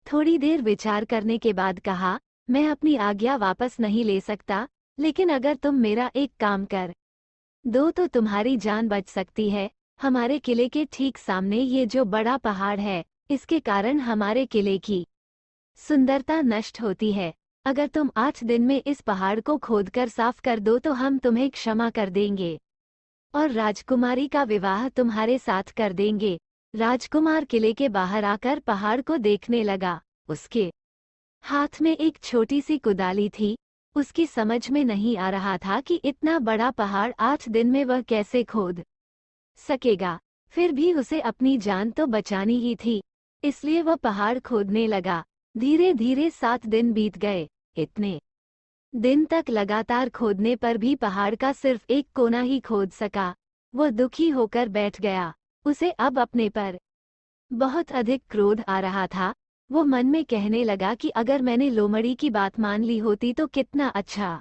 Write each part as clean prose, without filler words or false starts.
थोड़ी देर विचार करने के बाद कहा, मैं अपनी आज्ञा वापस नहीं ले सकता, लेकिन अगर तुम मेरा एक काम कर दो तो तुम्हारी जान बच सकती है। हमारे किले के ठीक सामने ये जो बड़ा पहाड़ है, इसके कारण हमारे किले की सुंदरता नष्ट होती है। अगर तुम 8 दिन में इस पहाड़ को खोदकर साफ कर दो तो हम तुम्हें क्षमा कर देंगे और राजकुमारी का विवाह तुम्हारे साथ कर देंगे। राजकुमार किले के बाहर आकर पहाड़ को देखने लगा। उसके हाथ में एक छोटी सी कुदाली थी। उसकी समझ में नहीं आ रहा था कि इतना बड़ा पहाड़ 8 दिन में वह कैसे खोद सकेगा। फिर भी उसे अपनी जान तो बचानी ही थी, इसलिए वह पहाड़ खोदने लगा। धीरे धीरे 7 दिन बीत गए। इतने दिन तक लगातार खोदने पर भी पहाड़ का सिर्फ एक कोना ही खोद सका। वो दुखी होकर बैठ गया। उसे अब अपने पर बहुत अधिक क्रोध आ रहा था। वो मन में कहने लगा कि अगर मैंने लोमड़ी की बात मान ली होती तो कितना अच्छा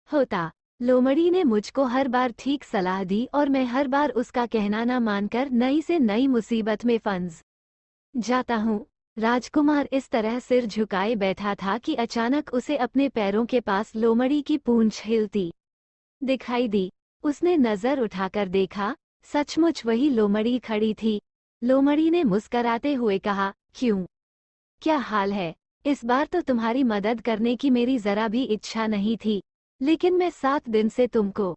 होता। लोमड़ी ने मुझको हर बार ठीक सलाह दी और मैं हर बार उसका कहना न मानकर नई से नई मुसीबत में फंस जाता हूँ। राजकुमार इस तरह सिर झुकाए बैठा था कि अचानक उसे अपने पैरों के पास लोमड़ी की पूंछ हिलती दिखाई दी। उसने नजर उठाकर देखा, सचमुच वही लोमड़ी खड़ी थी। लोमड़ी ने मुस्कराते हुए कहा, क्यों, क्या हाल है? इस बार तो तुम्हारी मदद करने की मेरी जरा भी इच्छा नहीं थी, लेकिन मैं 7 दिन से तुमको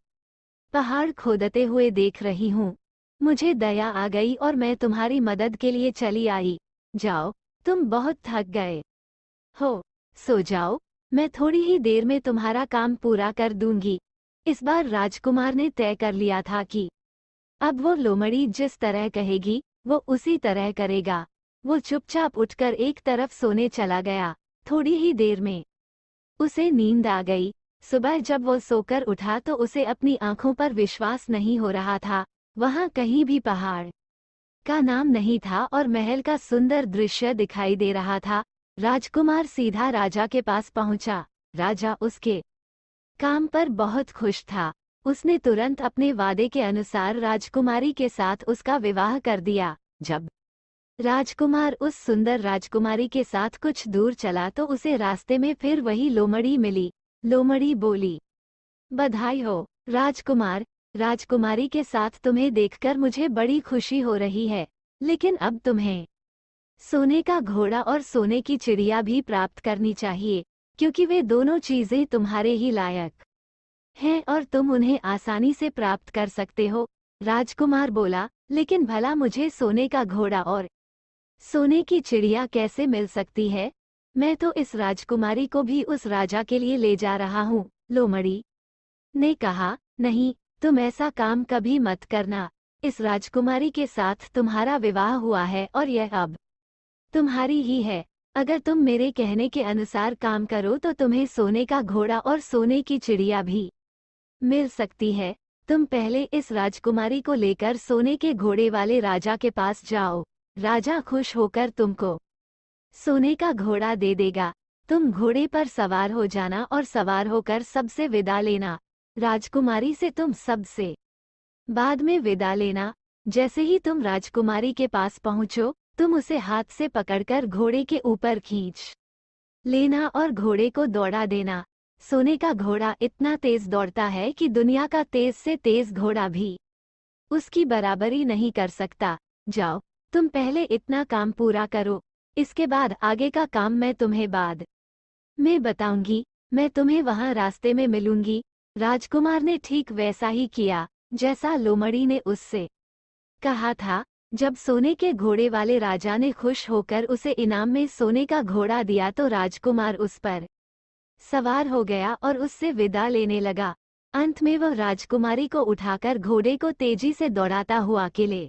पहाड़ खोदते हुए देख रही हूँ। मुझे दया आ गई और मैं तुम्हारी मदद के लिए चली आई। जाओ, तुम बहुत थक गए हो, सो जाओ। मैं थोड़ी ही देर में तुम्हारा काम पूरा कर दूंगी। इस बार राजकुमार ने तय कर लिया था कि अब वो लोमड़ी जिस तरह कहेगी, वो उसी तरह करेगा। वो चुपचाप उठकर एक तरफ सोने चला गया। थोड़ी ही देर में उसे नींद आ गई। सुबह जब वो सोकर उठा तो उसे अपनी आंखों पर विश्वास नहीं हो रहा था। वहां कहीं भी पहाड़ का नाम नहीं था और महल का सुंदर दृश्य दिखाई दे रहा था। राजकुमार सीधा राजा के पास पहुंचा। राजा उसके काम पर बहुत खुश था। उसने तुरंत अपने वादे के अनुसार राजकुमारी के साथ उसका विवाह कर दिया। जब राजकुमार उस सुंदर राजकुमारी के साथ कुछ दूर चला तो उसे रास्ते में फिर वही लोमड़ी मिली। लोमड़ी बोली, बधाई हो राजकुमार, राजकुमारी के साथ तुम्हें देखकर मुझे बड़ी खुशी हो रही है, लेकिन अब तुम्हें सोने का घोड़ा और सोने की चिड़िया भी प्राप्त करनी चाहिए, क्योंकि वे दोनों चीजें तुम्हारे ही लायक हैं और तुम उन्हें आसानी से प्राप्त कर सकते हो। राजकुमार बोला, लेकिन भला मुझे सोने का घोड़ा और सोने की चिड़िया कैसे मिल सकती है? मैं तो इस राजकुमारी को भी उस राजा के लिए ले जा रहा हूँ। लोमड़ी ने कहा, नहीं, तुम ऐसा काम कभी मत करना। इस राजकुमारी के साथ तुम्हारा विवाह हुआ है और यह अब तुम्हारी ही है। अगर तुम मेरे कहने के अनुसार काम करो तो तुम्हें सोने का घोड़ा और सोने की चिड़िया भी मिल सकती है। तुम पहले इस राजकुमारी को लेकर सोने के घोड़े वाले राजा के पास जाओ। राजा खुश होकर तुमको सोने का घोड़ा दे देगा। तुम घोड़े पर सवार हो जाना और सवार होकर सबसे विदा लेना। राजकुमारी से तुम सबसे बाद में विदा लेना। जैसे ही तुम राजकुमारी के पास पहुंचो, तुम उसे हाथ से पकड़कर घोड़े के ऊपर खींच लेना और घोड़े को दौड़ा देना। सोने का घोड़ा इतना तेज दौड़ता है कि दुनिया का तेज से तेज घोड़ा भी उसकी बराबरी नहीं कर सकता। जाओ, तुम पहले इतना काम पूरा करो, इसके बाद आगे का काम मैं तुम्हें बाद में बताऊंगी। मैं तुम्हें वहां रास्ते में मिलूंगी। राजकुमार ने ठीक वैसा ही किया जैसा लोमड़ी ने उससे कहा था। जब सोने के घोड़े वाले राजा ने खुश होकर उसे इनाम में सोने का घोड़ा दिया तो राजकुमार उस पर सवार हो गया और उससे विदा लेने लगा। अंत में वह राजकुमारी को उठाकर घोड़े को तेजी से दौड़ाता हुआ किले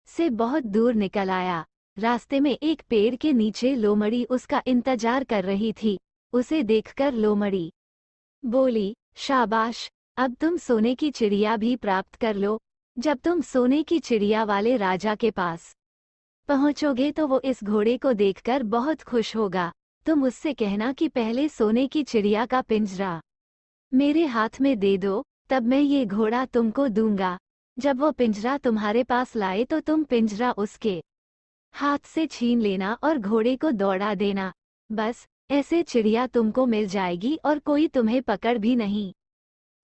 से बहुत दूर निकल आया। रास्ते में एक पेड़ के नीचे लोमड़ी उसका इंतजार कर रही थी। उसे देखकर लोमड़ी बोली, शाबाश, अब तुम सोने की चिड़िया भी प्राप्त कर लो। जब तुम सोने की चिड़िया वाले राजा के पास पहुंचोगे तो वो इस घोड़े को देखकर बहुत खुश होगा। तुम उससे कहना कि पहले सोने की चिड़िया का पिंजरा मेरे हाथ में दे दो, तब मैं ये घोड़ा तुमको दूंगा। जब वो पिंजरा तुम्हारे पास लाए तो तुम पिंजरा उसके हाथ से छीन लेना और घोड़े को दौड़ा देना। बस ऐसे चिड़िया तुमको मिल जाएगी और कोई तुम्हें पकड़ भी नहीं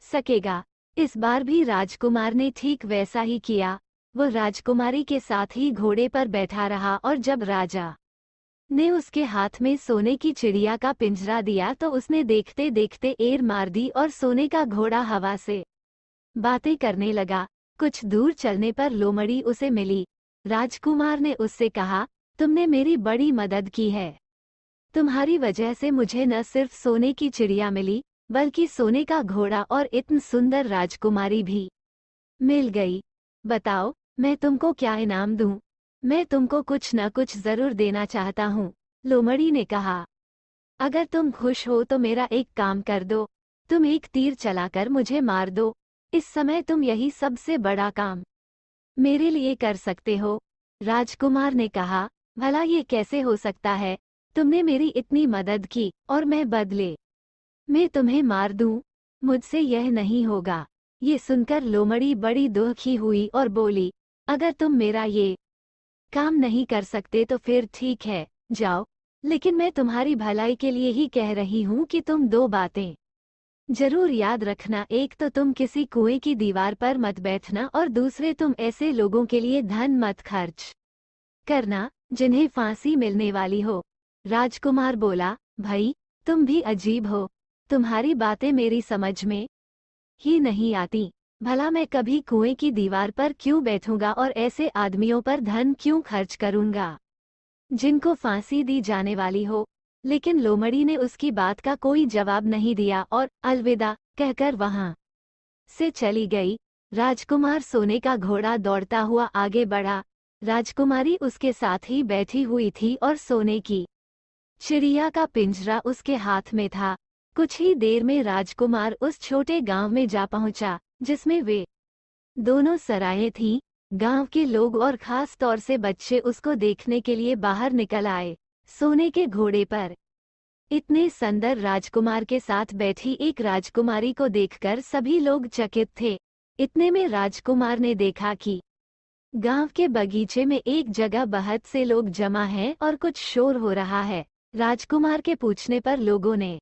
सकेगा। इस बार भी राजकुमार ने ठीक वैसा ही किया। वो राजकुमारी के साथ ही घोड़े पर बैठा रहा और जब राजा ने उसके हाथ में सोने की चिड़िया का पिंजरा दिया तो उसने देखते देखते एर मार दी और सोने का घोड़ा हवा से बातें करने लगा। कुछ दूर चलने पर लोमड़ी उसे मिली। राजकुमार ने उससे कहा, तुमने मेरी बड़ी मदद की है। तुम्हारी वजह से मुझे न सिर्फ सोने की चिड़िया मिली बल्कि सोने का घोड़ा और इतनी सुंदर राजकुमारी भी मिल गई। बताओ मैं तुमको क्या इनाम दूं? मैं तुमको कुछ न कुछ जरूर देना चाहता हूँ। लोमड़ी ने कहा, अगर तुम खुश हो तो मेरा एक काम कर दो। तुम एक तीर चलाकर मुझे मार दो। इस समय तुम यही सबसे बड़ा काम मेरे लिए कर सकते हो। राजकुमार ने कहा, भला ये कैसे हो सकता है? तुमने मेरी इतनी मदद की और मैं बदले मैं तुम्हें मार दूं? मुझसे यह नहीं होगा। ये सुनकर लोमड़ी बड़ी दुखी हुई और बोली, अगर तुम मेरा ये काम नहीं कर सकते तो फिर ठीक है, जाओ। लेकिन मैं तुम्हारी भलाई के लिए ही कह रही हूँ कि तुम दो बातें जरूर याद रखना। एक तो तुम किसी कुएं की दीवार पर मत बैठना और दूसरे तुम ऐसे लोगों के लिए धन मत खर्च करना जिन्हें फांसी मिलने वाली हो। राजकुमार बोला, भाई तुम भी अजीब हो। तुम्हारी बातें मेरी समझ में ही नहीं आती। भला मैं कभी कुएं की दीवार पर क्यों बैठूंगा और ऐसे आदमियों पर धन क्यों खर्च करूंगा जिनको फांसी दी जाने वाली हो। लेकिन लोमड़ी ने उसकी बात का कोई जवाब नहीं दिया और अलविदा कहकर वहां से चली गई। राजकुमार सोने का घोड़ा दौड़ता हुआ आगे बढ़ा। राजकुमारी उसके साथ ही बैठी हुई थी और सोने की चिड़िया का पिंजरा उसके हाथ में था। कुछ ही देर में राजकुमार उस छोटे गांव में जा पहुंचा जिसमें वे दोनों सरायें थीं। गांव के लोग और खास तौर से बच्चे उसको देखने के लिए बाहर निकल आए। सोने के घोड़े पर इतने सुंदर राजकुमार के साथ बैठी एक राजकुमारी को देखकर सभी लोग चकित थे। इतने में राजकुमार ने देखा कि गांव के बगीचे में एक जगह बहुत से लोग जमा हैं और कुछ शोर हो रहा है। राजकुमार के पूछने पर लोगों ने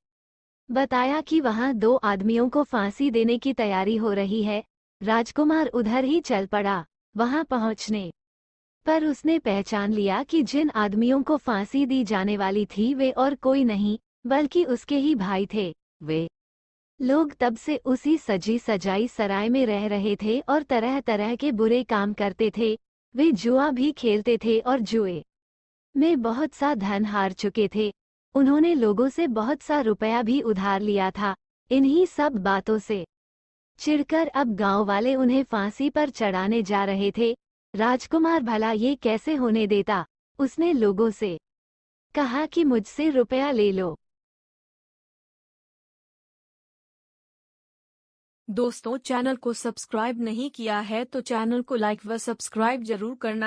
बताया कि वहां दो आदमियों को फांसी देने की तैयारी हो रही है। राजकुमार उधर ही चल पड़ा। वहां पहुंचने पर उसने पहचान लिया कि जिन आदमियों को फांसी दी जाने वाली थी वे और कोई नहीं बल्कि उसके ही भाई थे। वे लोग तब से उसी सजी सजाई सराय में रह रहे थे और तरह तरह के बुरे काम करते थे। वे जुआ भी खेलते थे और जुए में बहुत सा धन हार चुके थे। उन्होंने लोगों से बहुत सा रुपया भी उधार लिया था। इन्हीं सब बातों से चिढ़कर अब गांव वाले उन्हें फांसी पर चढ़ाने जा रहे थे। राजकुमार भला ये कैसे होने देता? उसने लोगों से कहा कि मुझसे रुपया ले लो। दोस्तों, चैनल को सब्सक्राइब नहीं किया है तो चैनल को लाइक व सब्सक्राइब जरूर करना।